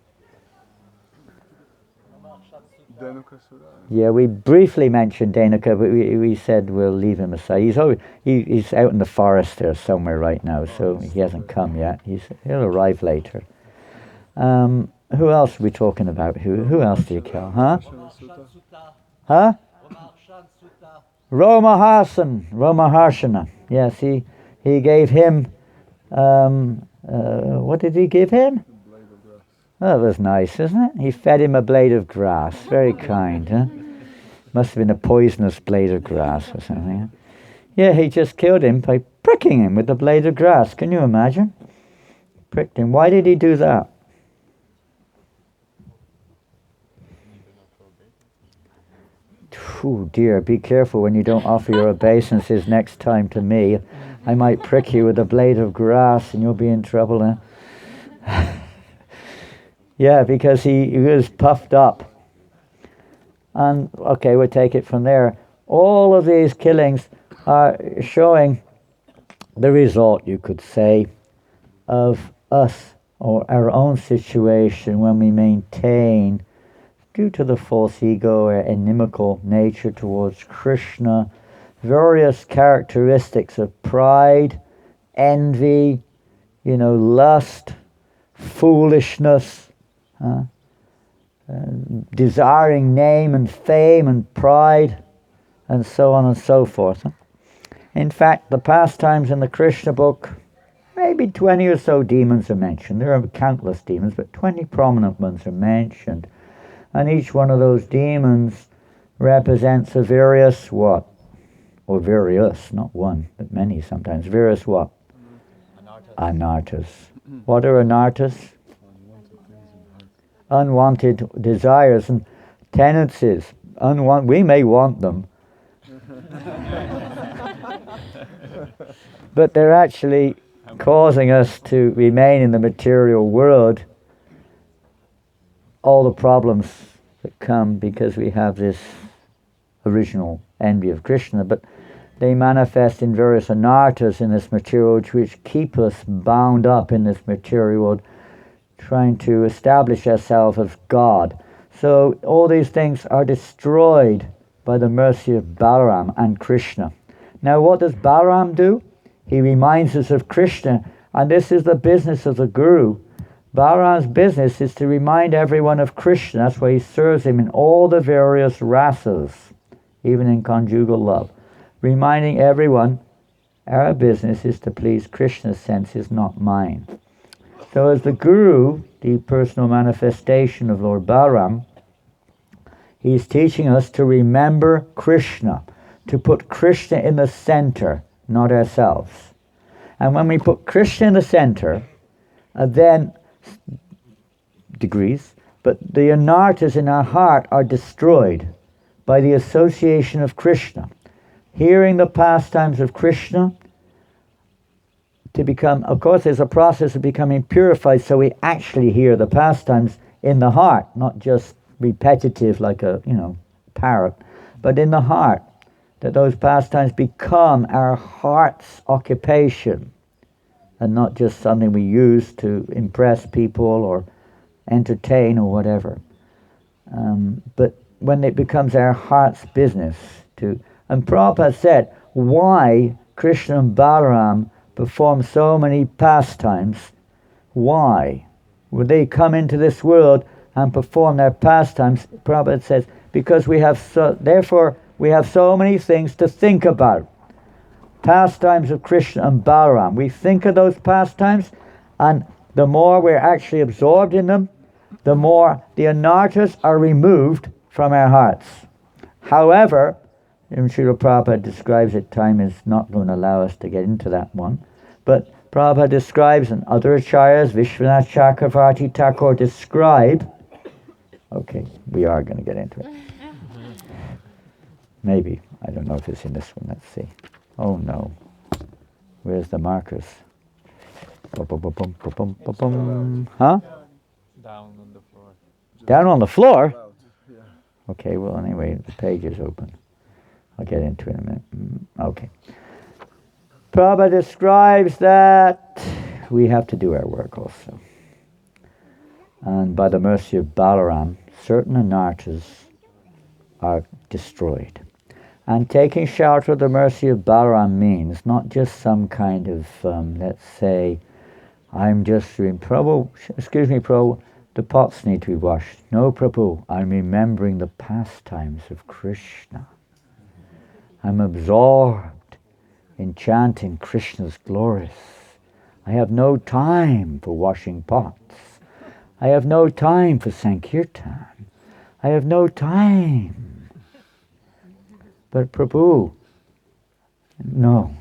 Yeah, we briefly mentioned Dhanuka, but we said we'll leave him aside. He's out in the forest there somewhere right now, so he hasn't come yet. He'll arrive later. Who else are we talking about? Who else did he kill? Huh? Romaharshana. Yes, he gave him. What did he give him? Oh, that was nice, isn't it? He fed him a blade of grass. Very kind, huh? Must have been a poisonous blade of grass or something. Huh? Yeah, he just killed him by pricking him with the blade of grass. Can you imagine? Pricked him. Why did he do that? Oh dear, be careful when you don't offer your obeisances next time to me. I might prick you with a blade of grass and you'll be in trouble. Huh? Yeah, because he was puffed up. And, okay, we'll take it from there. All of these killings are showing the result, you could say, of us or our own situation when we maintain, due to the false ego or inimical nature towards Krishna, various characteristics of pride, envy, lust, foolishness, desiring name and fame and pride, and so on and so forth. In fact, the pastimes in the Krishna book, maybe 20 or so demons are mentioned. There are countless demons, but 20 prominent ones are mentioned. And each one of those demons represents a various what? Or various, not one, but many sometimes. Various what? Anarthas. What are anarthas? Unwanted desires and tendencies. We may want them, but they're actually causing us to remain in the material world. All the problems that come because we have this original envy of Krishna, but they manifest in various anarthas in this material world, which keep us bound up in this material world, trying to establish ourselves as God. So all these things are destroyed by the mercy of Balaram and Krishna. Now what does Balaram do? He reminds us of Krishna, and this is the business of the Guru. Balaram's business is to remind everyone of Krishna. That's why he serves him in all the various rasas, even in conjugal love. Reminding everyone, our business is to please Krishna's senses, not mine. So as the Guru, the personal manifestation of Lord Balaram, he's teaching us to remember Krishna, to put Krishna in the center, not ourselves. And when we put Krishna in the center, then degrees, but the anarthas in our heart are destroyed by the association of Krishna. Hearing the pastimes of Krishna, to become, of course there's a process of becoming purified, so we actually hear the pastimes in the heart, not just repetitive like a parrot, but in the heart, that those pastimes become our heart's occupation and not just something we use to impress people or entertain or whatever. But when it becomes our heart's business and Prabhupada said, why Krishna and Balaram perform so many pastimes? Why would they come into this world and perform their pastimes? Prabhupada says, because therefore we have so many things to think about. Pastimes of Krishna and Balaram. We think of those pastimes, and the more we're actually absorbed in them, the more the anarthas are removed from our hearts. However, Srila Prabhupada describes it, time is not going to allow us to get into that one, but Prabhupada describes, and other acharyas, Vishwanath Chakravarti Thakur describe, okay, we are going to get into it. Maybe, I don't know if it's in this one, let's see. Oh no, where's the markers? Huh? Down on the floor. Down on the floor? Okay, well anyway, the page is open. I'll get into it in a minute. Okay. Prabhupada describes that we have to do our work also. And by the mercy of Balaram, certain anarthas are destroyed. And taking shelter of the mercy of Balaram means not just some kind of, let's say, I'm just doing, Prabhu, excuse me, Prabhu, the pots need to be washed. No, Prabhu, I'm remembering the pastimes of Krishna. I'm absorbed in chanting Krishna's glories. I have no time for washing pots. I have no time for Sankirtan. I have no time. But Prabhu, no.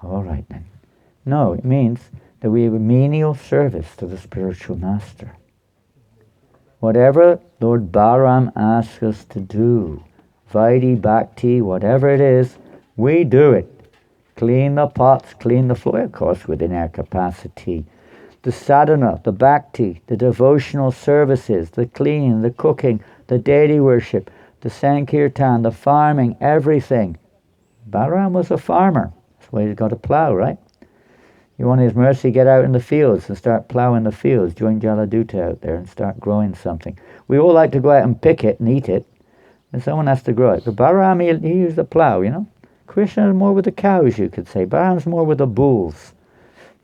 All right then. No, it means that we have a menial service to the spiritual master. Whatever Lord Balaram asks us to do, Vaidhi, Bhakti, whatever it is, we do it. Clean the pots, clean the floor, of course, within our capacity. The sadhana, the bhakti, the devotional services, the cleaning, the cooking, the deity worship, the sankirtan, the farming, everything. Balaram was a farmer. That's why he's got a plow, right? You want His mercy, get out in the fields and start plowing the fields. Join Jaladuta out there and start growing something. We all like to go out and pick it and eat it, and someone has to grow it. But Balaram, he used the plow, you know. Krishna is more with the cows, you could say. Balaram's more with the bulls.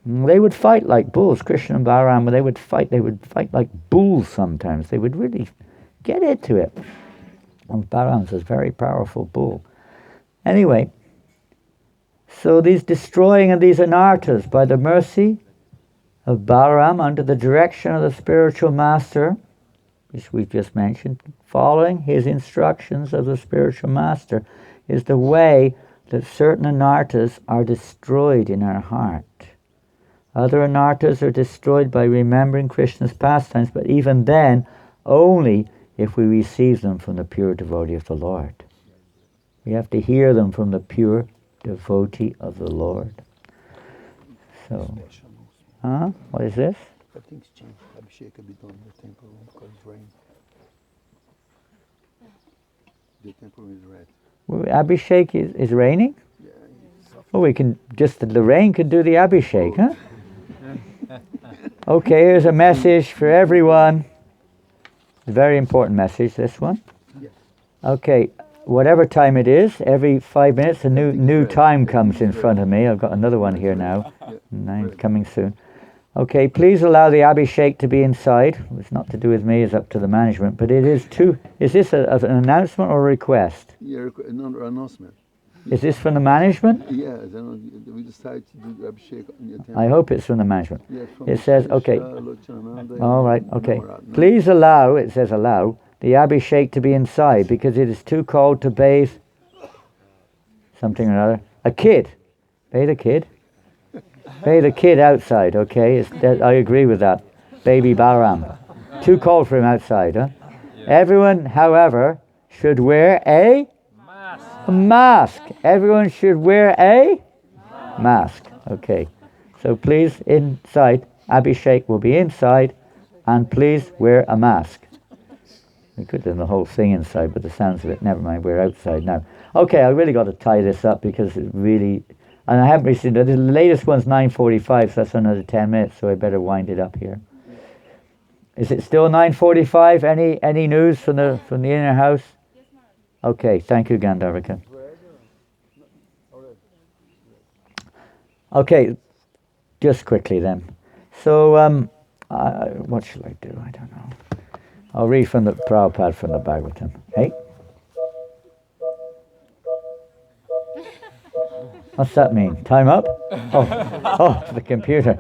And they would fight like bulls. Krishna and Balaram, they would fight like bulls sometimes. They would really get into it. And Balaram's a very powerful bull. Anyway, so these destroying of these anarthas by the mercy of Balaram under the direction of the spiritual master, which we've just mentioned, following his instructions of the spiritual master, is the way that certain anarthas are destroyed in our heart. Other anarthas are destroyed by remembering Krishna's pastimes, but even then, only if we receive them from the pure devotee of the Lord. We have to hear them from the pure devotee of the Lord. So, what is this? Have things changed. Abhishek will be done in the temple because it's rain. The temple is red. Well, Abhishek is raining? Yeah, Oh, we can just, the rain could do the Abhishek, huh? Okay, here's a message for everyone. A very important message, this one. Yes. Okay, whatever time it is, every 5 minutes a new time comes in front of me. I've got another one here now. 9 coming soon. Okay, please allow the Abhishek to be inside. It's not to do with me, it's up to the management. But it is is this an announcement or a request? Yeah, another announcement. Is this from the management? Yeah, then we decided to do Abhishek on your temple. I hope it's from the management. Yeah, It says, okay. Janananda, All right, okay. Maharaja. Please allow, it says allow, the Abhishek to be inside because it is too cold to bathe something or other. A kid. Bathe a kid. Bathe a kid outside, okay? I agree with that. Baby Balaram. Too cold for him outside, huh? Yeah. Everyone, however, should wear a mask. Everyone should wear a mask. Okay. So please, inside, Abhishek will be inside, and please wear a mask. We could do the whole thing inside, but the sounds of it, never mind, we're outside now. Okay, I really got to tie this up because it really, and I haven't received it. The latest one's 9:45, so that's another 10 minutes, so I better wind it up here. Is it still 9:45? Any news from the inner house? Okay, thank you, Gandharvika. Okay, just quickly then. So, what shall I do? I don't know. I'll read from the Prabhupada from the Bhagavatam. Hey? What's that mean? Time up? Oh, the computer.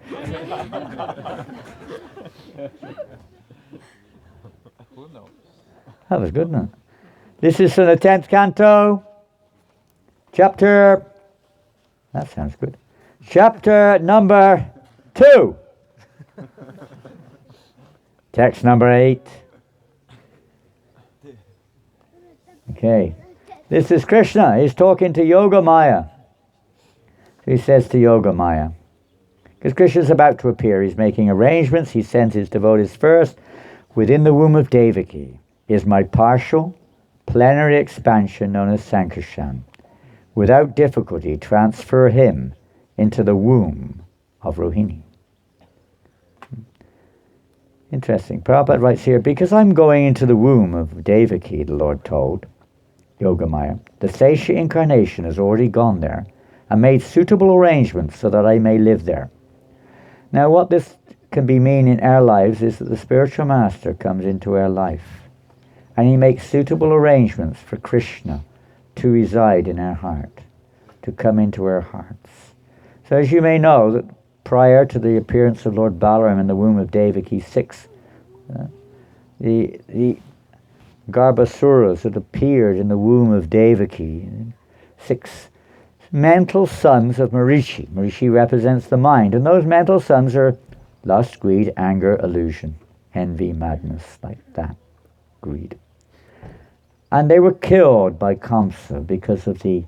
Who knows? That was good, no? This is from the 10th canto, chapter, that sounds good, chapter number 2, text number 8. Okay, this is Krishna, he's talking to Yoga Maya. So he says to Yoga Maya, because Krishna's about to appear, he's making arrangements, he sends his devotees first. Within the womb of Devaki is my partial, plenary expansion known as Sankarshan. Without difficulty, transfer him into the womb of Rohini. Interesting. Prabhupada writes here, because I'm going into the womb of Devaki, the Lord told Yogamaya, the Sesha incarnation has already gone there and made suitable arrangements so that I may live there. Now what this can be mean in our lives is that the spiritual master comes into our life and he makes suitable arrangements for Krishna to reside in our heart, to come into our hearts. So as you may know, that prior to the appearance of Lord Balaram in the womb of Devaki, the Garbhasuras that appeared in the womb of Devaki, 6 mental sons of Marichi. Marichi represents the mind, and those mental sons are lust, greed, anger, illusion, envy, madness, like that, greed. And they were killed by Kamsa because of the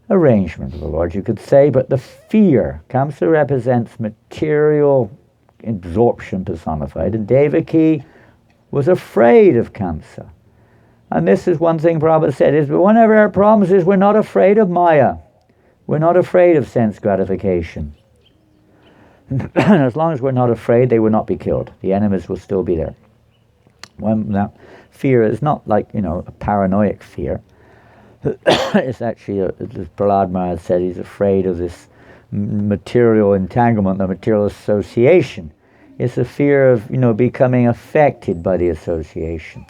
arrangement of the Lord, you could say, but the fear. Kamsa represents material absorption personified, and Devaki was afraid of Kamsa. And this is one thing Prabhupada said, is one of our problems is we're not afraid of Maya. We're not afraid of sense gratification. As long as we're not afraid, they will not be killed. The enemies will still be there. When that fear is not like, a paranoid fear. It's actually, as Prahlad Maharaj said, he's afraid of this material entanglement, the material association. It's a fear of, becoming affected by the association.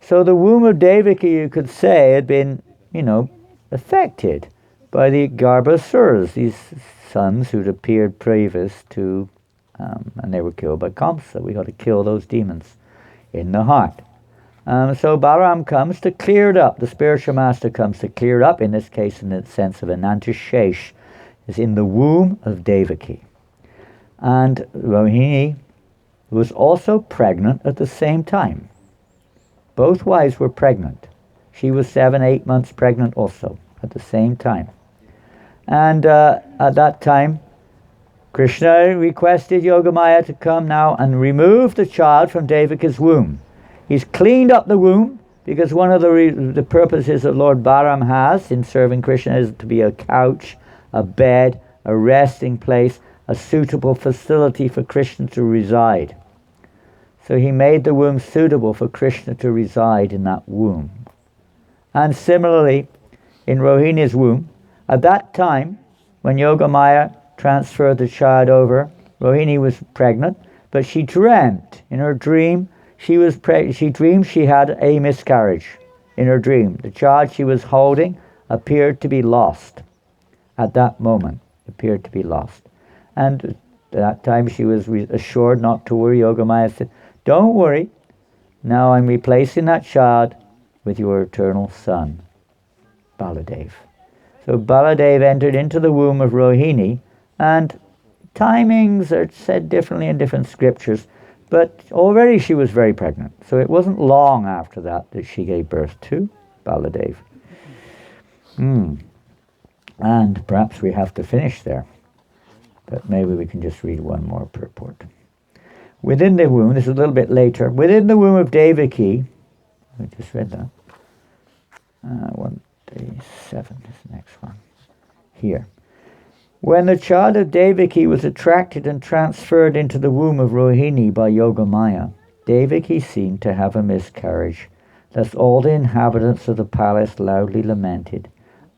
So the womb of Devaki, you could say, had been, affected by the Garbhasuras, these sons who'd appeared previous to, and they were killed by Kamsa. We got to kill those demons in the heart. So Balaram comes to clear it up. The spiritual master comes to clear it up, in this case in the sense of Anantashesh, is in the womb of Devaki. And Rohini was also pregnant at the same time. Both wives were pregnant. She was 7-8 months pregnant also at the same time. And at that time, Krishna requested Yogamaya to come now and remove the child from Devaki's womb. He's cleaned up the womb, because one of the purposes that Lord Balaram has in serving Krishna is to be a couch, a bed, a resting place, a suitable facility for Krishna to reside. So he made the womb suitable for Krishna to reside in that womb. And similarly, in Rohini's womb, at that time, when Yogamaya transferred the child over, Rohini was pregnant, but she dreamt in her dream, she dreamed she had a miscarriage in her dream. The child she was holding appeared to be lost. At that moment, appeared to be lost. And at that time she was assured not to worry. Yogamaya said, "Don't worry, now I'm replacing that child with your eternal son, Baladev." So Baladev entered into the womb of Rohini, and timings are said differently in different scriptures, but already she was very pregnant. So it wasn't long after that she gave birth to Baladev. And perhaps we have to finish there, but maybe we can just read one more purport. Within the womb, this is a little bit later, within the womb of Devaki, I just read that, 137 is the next one, here. When the child of Devaki was attracted and transferred into the womb of Rohini by Yogamaya, Devaki seemed to have a miscarriage. Thus all the inhabitants of the palace loudly lamented,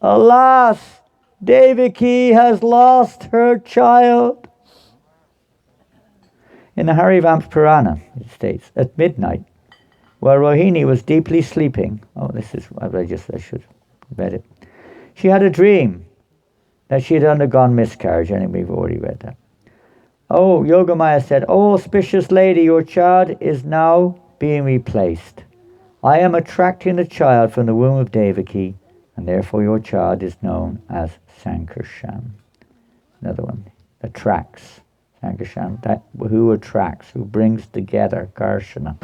"Alas! Devaki has lost her child." In the Harivamsa Purana, it states, at midnight, while Rohini was deeply sleeping, I should have read it, she had a dream that she had undergone miscarriage, and we've already read that. Oh, Yogamaya said, "Oh, auspicious lady, your child is now being replaced. I am attracting the child from the womb of Devaki, and therefore your child is known as Sankarshan." Another one, attracts. Sankarshan, that who attracts, who brings together, Karshana,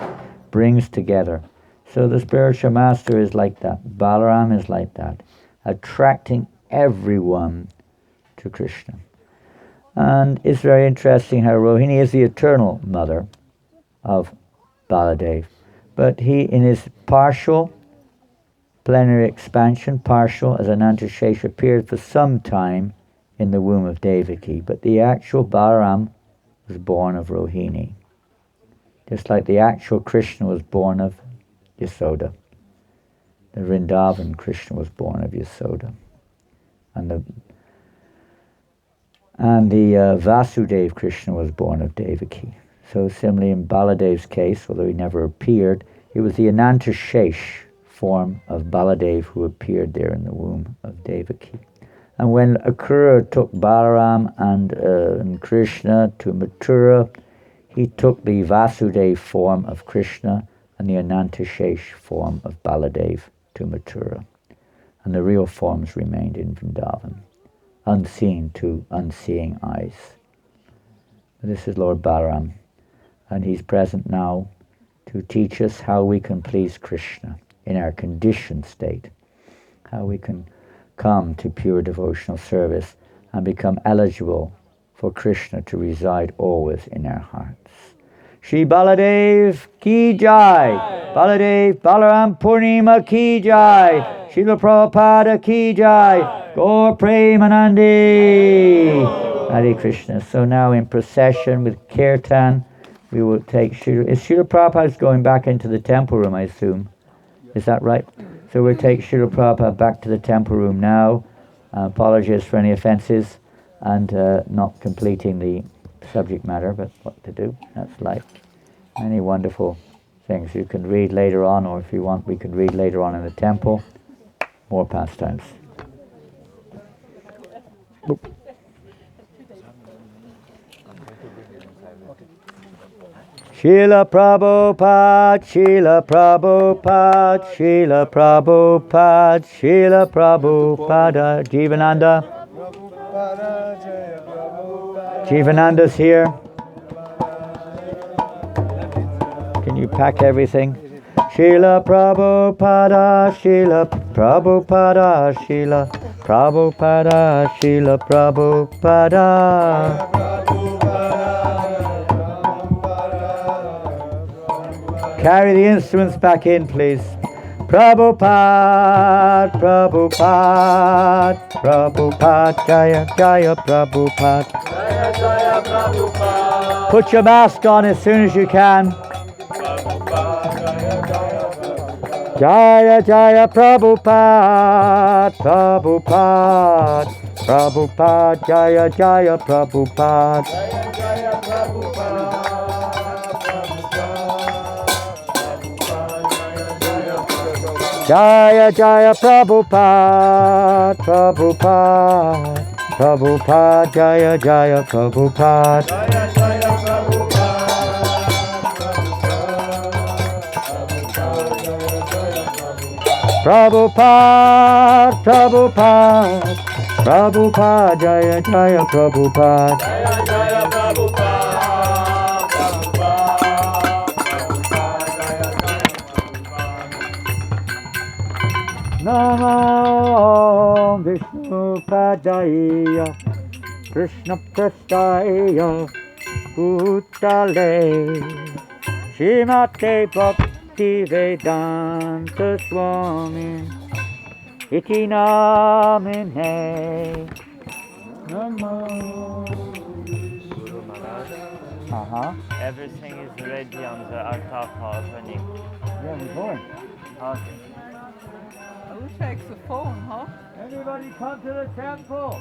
brings together. So the spiritual master is like that. Balaram is like that, attracting everyone to Krishna. And it's very interesting how Rohini is the eternal mother of Baladev. But he, in his partial plenary expansion, partial, as Anantashesh, appeared for some time in the womb of Devaki. But the actual Balaram was born of Rohini. Just like the actual Krishna was born of Yasoda. The Vrindavan Krishna was born of Yasoda. And the Vasudev Krishna was born of Devaki. So similarly in Baladev's case, although he never appeared, it was the Anantashesh form of Baladev who appeared there in the womb of Devaki. And when Akrura took Balaram and Krishna to Mathura, he took the Vasudev form of Krishna and the Anantashesh form of Baladev to Mathura. And the real forms remained in Vrindavan, unseen to unseeing eyes. This is Lord Balaram, and he's present now to teach us how we can please Krishna in our conditioned state, how we can come to pure devotional service and become eligible for Krishna to reside always in our hearts. Shri Baladev ki jai. Baladev Balaram Purnima ki jai. Srila Prabhupada ki jai. Gaur Premanandi. Hare Krishna. So now in procession with Kirtan, we will take Srila... Is Srila Prabhupada going back into the temple room, I assume? Is that right? So we'll take Srila Prabhupada back to the temple room now. Apologies for any offences and not completing the subject matter, but what to do, that's life. Many wonderful things you can read later on, or if you want, we can read later on in the temple. More pastimes. Boop. Srila Prabhupada, Srila Prabhupada, Srila Prabhupada, Srila Prabhupada. Jivananda. Jivananda's here. Can you pack everything? Srila Prabhupada, Srila Prabhupada, Srila Prabhupada, Srila Prabhupada. Carry the instruments back in, please. Prabhupada, Prabhupada, Prabhupada, Jaya, Jaya, Prabhupada. Jaya, Jaya, Prabhupada. Put your mask on as soon as you can. Jaya, Jaya, Prabhupada, Prabhupada, Prabhupada, Jaya, Jaya, Prabhupada. Jaya, Jaya, Prabhupada. Jaya Jaya Prabhupada, Prabhupada, Prabhupada, Jaya Jaya Prabhupada. Jaya Jaya Prabhupada, Prabhupada, Prabhupada, Jaya Jaya Prabhupada. Jaya Jaya Prabhupada. Namo Vishnu Padaya Krishna Prastaya Bhutale Srimate Bhakti Vedanta Swami Iti Namine Namo. Guru Maharaja, Uh-huh. everything is ready on the altar for opening. Yeah, we're going. Okay. Who takes the phone, huh? Everybody come to the temple.